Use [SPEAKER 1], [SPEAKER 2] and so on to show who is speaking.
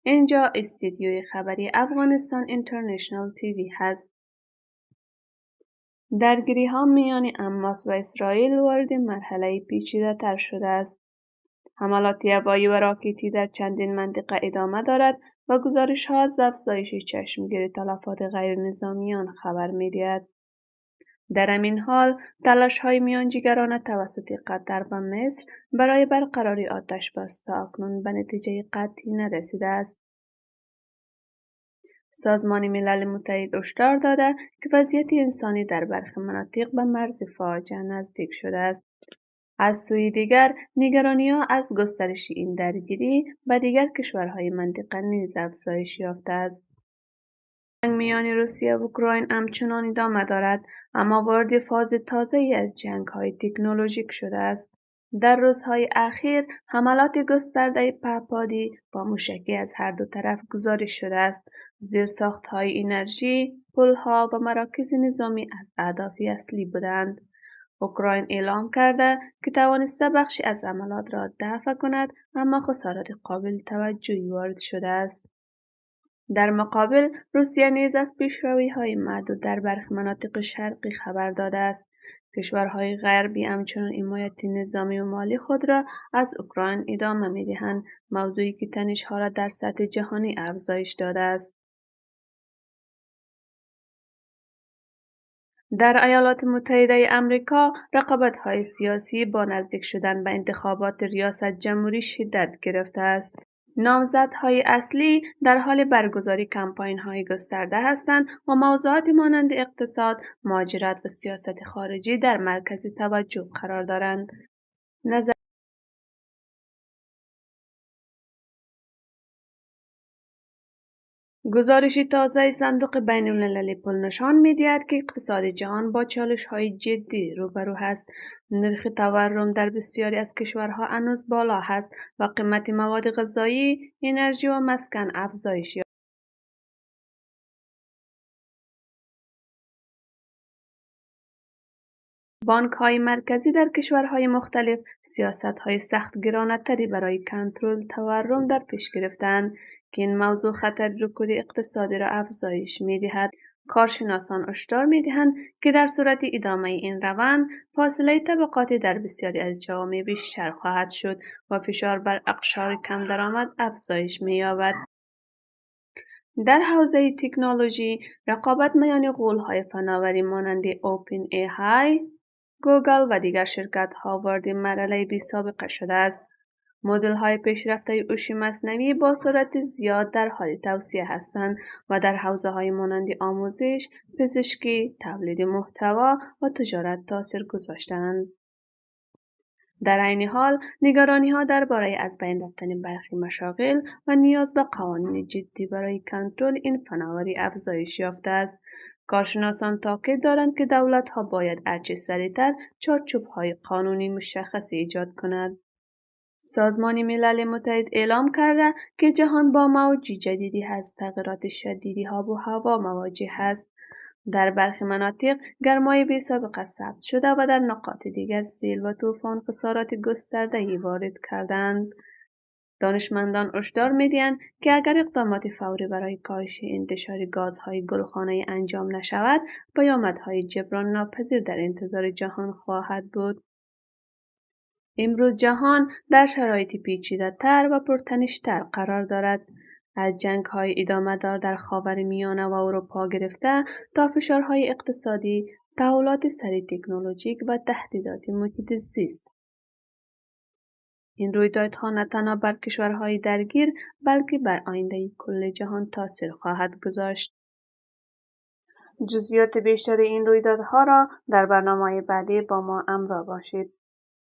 [SPEAKER 1] اینجا استودیوی خبری افغانستان اینترنشنال تیوی هست. درگیری ها میان حماس و اسرائیل وارد مرحله پیچیده تر شده است. حملات هوایی و راکتی در چندین منطقه ادامه دارد و گزارش ها از افزایش چشمگیر تلفات غیر نظامیان خبر می‌دهد. در همین حال تلاش های میانجیگرانه توسط قطر و مصر برای برقراری آتش بس تا اکنون به نتیجه قطعی نرسیده است. سازمان ملل متحد هشدار داده که وضعیت انسانی در برخی مناطق به مرز فاجعه نزدیک شده است. از سوی دیگر نگرانی‌ها از گسترش این درگیری به دیگر کشورهای منطقه نیز افزایش یافته است. جنگ میان روسیه و اوکراین همچنان ادامه دارد، اما وارد فاز تازه‌ای از جنگ‌های تکنولوژیک شده است. در روزهای اخیر حملات گسترده پهپادی با موشکی از هر دو طرف گزارش شده است. زیرساخت‌های انرژی، پل‌ها و مراکز نظامی از اهداف اصلی بودند. اوکراین اعلام کرده که توانسته بخشی از حملات را دفع کند، اما خسارات قابل توجهی وارد شده است. در مقابل روسیه نیز از پیشروی‌های معدود در برخی مناطق شرقی خبر داده است. کشورهای غربی همچنان حمایت نظامی و مالی خود را از اوکراین ادامه می‌دهند، موضوعی که تنش‌ها را در سطح جهانی افزایش داده است. در ایالات متحده آمریکا رقابت‌های سیاسی با نزدیک شدن به انتخابات ریاست جمهوری شدت گرفته است. نامزدهای اصلی در حال برگزاری کمپاین‌های گسترده هستند و موضوعات مانند اقتصاد، مهاجرت و سیاست خارجی در مرکز توجه قرار دارند. گزارش تازه صندوق بین‌المللی پول نشان می‌دهد که اقتصاد جهان با چالش‌های جدی روبرو است. نرخ تورم در بسیاری از کشورها هنوز بالا است و قیمت مواد غذایی، انرژی و مسکن افزایش یافته. بانک‌های مرکزی در کشورهای مختلف سیاست‌های سختگیرانه‌تری برای کنترل تورم در پیش گرفته‌اند که این موضوع خطر رکود اقتصادی را افزایش می‌دهد. کارشناسان هشدار می‌دهند که در صورت ادامه این روند، فاصله طبقاتی در بسیاری از جوامع بیشتر خواهد شد و فشار بر اقشار کم درآمد افزایش می‌یابد. در حوزه تکنولوژی، رقابت میان غول‌های فناوری مانند اوپن ای، گوگل و دیگر شرکت‌ها وارد مرحله بی‌سابقه شده است. مدل‌های پیشرفته هوش مصنوعی با سرعت زیاد در حال توسعه هستند و در حوزه‌های مانند آموزش، پزشکی، تولید محتوا و تجارت تاثیر گذاشته‌اند. در عین حال، نگرانی‌ها درباره از بین رفتن برخی مشاغل و نیاز به قوانین جدی برای کنترل این فناوری افزایش یافته است. کارشناسان تاکید دارند که دولت‌ها باید هرچه سریعتر چارچوب‌های قانونی مشخصی ایجاد کنند. سازمان ملل متحد اعلام کرده که جهان با موج جدیدی از تغییرات شدید آب و هوا مواجه است. در برخی مناطق گرمای بی‌سابقه ثبت شده و در نقاط دیگر سیل و طوفان خسارات گسترده‌ای وارد کردند. دانشمندان هشدار می‌دهند که اگر اقدامات فوری برای کاهش انتشار گازهای گلخانه‌ای انجام نشود، پیامدهای جبران ناپذیر در انتظار جهان خواهد بود. امروز جهان در شرایطی پیچیده‌تر و پرتنش‌تر قرار دارد. از جنگ‌های ادامه‌دار در خاورمیانه و اروپا گرفته تا فشارهای اقتصادی، تحولات سریع تکنولوژیک و تهدیدات محیط زیست. این رویدادها نه تنها بر کشورهای درگیر بلکه بر آینده کل جهان تاثیر خواهد گذاشت. جزئیات بیشتر این رویدادها را در برنامه‌های بعدی با ما همراه باشید.